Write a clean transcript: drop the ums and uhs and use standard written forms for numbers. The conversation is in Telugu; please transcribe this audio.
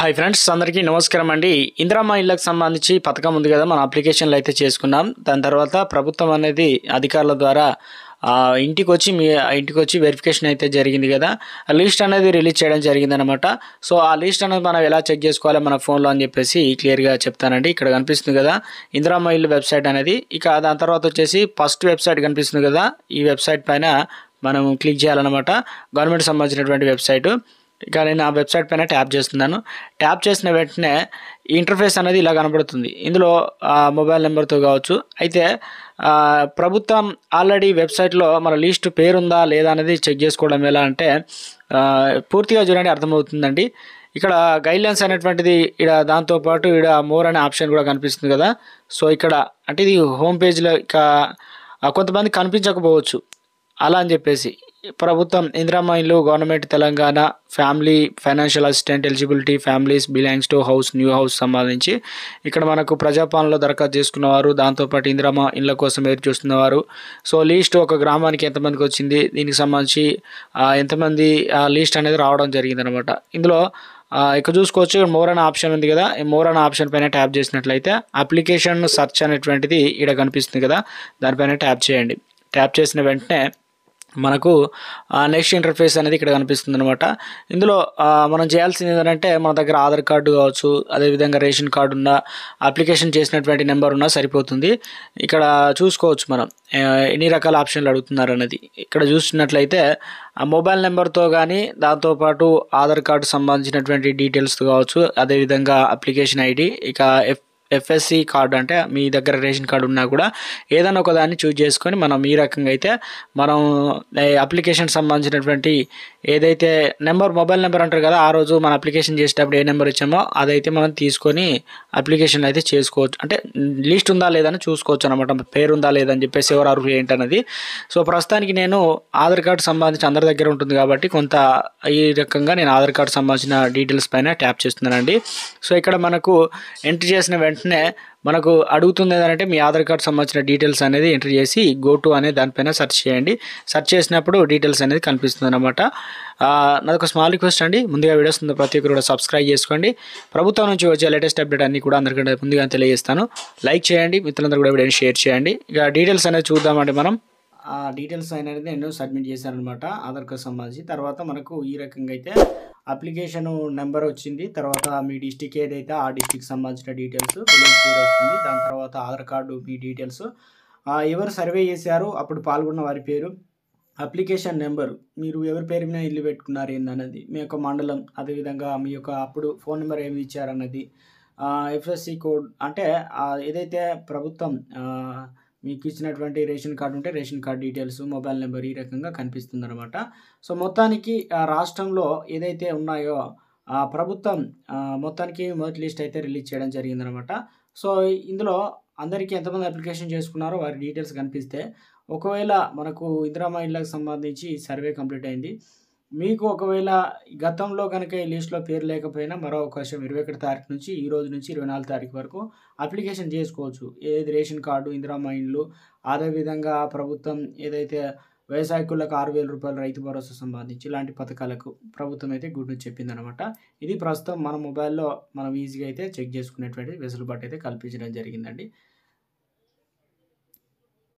హాయ్ ఫ్రెండ్స్, అందరికీ నమస్కారం అండి. ఇందిరమ్మ ఇళ్ళకి సంబంధించి పథకం ఉంది కదా, మన అప్లికేషన్లు అయితే చేసుకున్నాం. దాని తర్వాత ప్రభుత్వం అనేది అధికారుల ద్వారా ఇంటికి వచ్చి వెరిఫికేషన్ అయితే జరిగింది కదా. లిస్ట్ అనేది రిలీజ్ చేయడం జరిగిందనమాట. సో ఆ లిస్ట్ అనేది మనం ఎలా చెక్ చేసుకోవాలి మన ఫోన్లో అని చెప్పేసి క్లియర్గా చెప్తానండి. ఇక్కడ కనిపిస్తుంది కదా ఇందిరమ్మ ఇల్లు వెబ్సైట్ అనేది. ఇక దాని తర్వాత వచ్చేసి ఫస్ట్ వెబ్సైట్ కనిపిస్తుంది కదా, ఈ వెబ్సైట్ పైన మనం క్లిక్ చేయాలన్నమాట. గవర్నమెంట్ సంబంధించినటువంటి వెబ్సైటు. ఇక నేను ఆ వెబ్సైట్ పైన ట్యాప్ చేస్తున్నాను. ట్యాప్ చేసిన వెంటనే ఈ ఇంటర్ఫేస్ అనేది ఇలా కనబడుతుంది. ఇందులో మొబైల్ నెంబర్తో కావచ్చు. అయితే ప్రభుత్వం ఆల్రెడీ వెబ్సైట్లో మన లిస్ట్ పేరుందా లేదా అనేది చెక్ చేసుకోవడం ఎలా అంటే పూర్తిగా చూడండి, అర్థమవుతుందండి. ఇక్కడ గైడ్లైన్స్ అనేటువంటిది ఇక్కడ దాంతోపాటు ఇక్కడ మోర్ అనే ఆప్షన్ కూడా కనిపిస్తుంది కదా. సో ఇక్కడ అంటే ఇది హోమ్ పేజ్లో ఇక కొంతమంది కనిపించకపోవచ్చు, అలా అని చెప్పేసి ప్రభుత్వం ఇందిరమ్మ ఇల్లు government Telangana family financial assistant eligibility families belongs to house new house సంబంధించి ఇక్కడ మనకు ప్రజాపాలనలో దరఖాస్తు చేసుకున్నవారు, దాంతోపాటు ఇందిరమ్మ ఇళ్ళ కోసం ఎదురు చూస్తున్నవారు. సో లీస్ట్ ఒక గ్రామానికి ఎంతమందికి వచ్చింది, దీనికి సంబంధించి ఎంతమంది లీస్ట్ అనేది రావడం జరిగిందనమాట. ఇందులో ఇక్కడ చూసుకోవచ్చు, మోర్ అనే ఆప్షన్ ఉంది కదా. ఈ మోర్ అనే ఆప్షన్ పైన ట్యాప్ చేసినట్లయితే అప్లికేషన్ సెర్చ్ అనేటువంటిది ఇక్కడ కనిపిస్తుంది కదా, దానిపైన ట్యాప్ చేయండి. ట్యాప్ చేసిన వెంటనే మనకు నెక్స్ట్ ఇంటర్ఫేస్ అనేది ఇక్కడ కనిపిస్తుంది అనమాట. ఇందులో మనం చేయాల్సింది ఏంటంటే మన దగ్గర ఆధార్ కార్డు కావచ్చు, అదేవిధంగా రేషన్ కార్డు ఉన్న అప్లికేషన్ చేసినటువంటి నెంబర్ ఉన్నా సరిపోతుంది. ఇక్కడ చూసుకోవచ్చు మనం ఎన్ని రకాల ఆప్షన్లు అడుగుతున్నారు అన్నది. ఇక్కడ చూసినట్లయితే ఆ మొబైల్ నెంబర్తో కానీ దాంతోపాటు ఆధార్ కార్డు సంబంధించినటువంటి డీటెయిల్స్ కావచ్చు, అదేవిధంగా అప్లికేషన్ ఐడి, ఇక ఎఫ్ఎస్సి కార్డు అంటే మీ దగ్గర రేషన్ కార్డు ఉన్నా కూడా ఏదైనా ఒక దాన్ని చూజ్ చేసుకొని మనం ఈ రకంగా అయితే మనం అప్లికేషన్ సంబంధించినటువంటి ఏదైతే మొబైల్ నెంబర్ అంటారు కదా, ఆ రోజు మన అప్లికేషన్ చేసేటప్పుడు ఏ నెంబర్ ఇచ్చామో అదైతే మనం తీసుకొని అప్లికేషన్ అయితే చేసుకోవచ్చు. అంటే లిస్ట్ ఉందా లేదని చూసుకోవచ్చు అనమాట, పేరు ఉందా లేదని చెప్పేసి ఎవరు అర్హులు ఏంటన్నది. సో ప్రస్తుతానికి నేను ఆధార్ కార్డు సంబంధించి అందరి దగ్గర ఉంటుంది కాబట్టి కొంత ఈ రకంగా నేను ఆధార్ కార్డు సంబంధించిన డీటెయిల్స్ పైన ట్యాప్ చేస్తున్నానండి. సో ఇక్కడ మనకు ఎంట్రీ చేసిన వెంటనే మనకు అడుగుతుంది ఏంటంటే మీ ఆధార్ కార్డు సంబంధించిన డీటెయిల్స్ అనేది ఎంట్రీ చేసి గో టు అనే దానిపైన సెర్చ్ చేయండి. సెర్చ్ చేసినప్పుడు డీటెయిల్స్ అనేది కనిపిస్తుంది అనమాట. నాదొక స్మాల్ రిక్వెస్ట్ అండి, ముందుగా వీడియోస్ ఉంది ప్రతి ఒక్కరు కూడా సబ్స్క్రైబ్ చేసుకోండి. ప్రభుత్వం నుంచి వచ్చే లేటెస్ట్ అప్డేట్ అన్ని కూడా అందరికంటే ముందుగా తెలియజేస్తాను. లైక్ చేయండి, మిత్రులందరూ కూడా వీడియోని షేర్ చేయండి. ఇక డీటెయిల్స్ అనేది చూద్దామండి. మనం ఆ డీటెయిల్స్ అనేది నేను సబ్మిట్ చేశాను అనమాట ఆధార్ కార్డు సంబంధించి. తర్వాత మనకు ఈ రకంగా అయితే అప్లికేషన్ నెంబర్ వచ్చింది. తర్వాత మీ డిస్టిక్ ఏదైతే ఆ డిస్టిక్ సంబంధించిన డీటెయిల్స్, విలేజ్ పేరు వస్తుంది. దాని తర్వాత ఆధార్ కార్డు మీ డీటెయిల్స్, ఎవరు సర్వే చేశారు అప్పుడు పాల్గొన్న వారి పేరు, అప్లికేషన్ నెంబర్, మీరు ఎవరి పేరు మీద ఇల్లు పెట్టుకున్నారు ఏందన్నది, మీ యొక్క మండలం, అదేవిధంగా మీ యొక్క అప్పుడు ఫోన్ నెంబర్ ఏమి ఇచ్చారన్నది, ఎఫ్ఎస్సి కోడ్ అంటే ఏదైతే ప్రభుత్వం మీకు ఇచ్చినటువంటి రేషన్ కార్డు ఉంటే ration card details, mobile number ఈ రకంగా కనిపిస్తుంది అనమాట. సో మొత్తానికి రాష్ట్రంలో ఏదైతే ఉన్నాయో ప్రభుత్వం మొత్తానికి మొదటి లిస్ట్ అయితే రిలీజ్ చేయడం జరిగిందనమాట. సో ఇందులో అందరికీ ఎంతమంది అప్లికేషన్ చేసుకున్నారో వారి డీటెయిల్స్ కనిపిస్తే, ఒకవేళ మనకు ఇందిరమ్మ ఇళ్ళకి సంబంధించి సర్వే కంప్లీట్ అయింది, మీకు ఒకవేళ గతంలో కనుక ఈ లిస్ట్లో పేరు లేకపోయినా మరో అవకాశం 21 తారీఖు నుంచి ఈ రోజు నుంచి 24 తారీఖు వరకు అప్లికేషన్ చేసుకోవచ్చు. ఏది రేషన్ కార్డు, ఇందిరమ్మ ఇల్లు, అదేవిధంగా ప్రభుత్వం ఏదైతే వ్యవసాయకులకు 6,000 రూపాయలు రైతు భరోసా సంబంధించి ఇలాంటి పథకాలకు ప్రభుత్వం అయితే గుడ్ న్యూస్ చెప్పిందనమాట. ఇది ప్రస్తుతం మన మొబైల్లో మనం ఈజీగా అయితే చెక్ చేసుకునేటువంటి వెసులుబాటు అయితే కల్పించడం జరిగిందండి.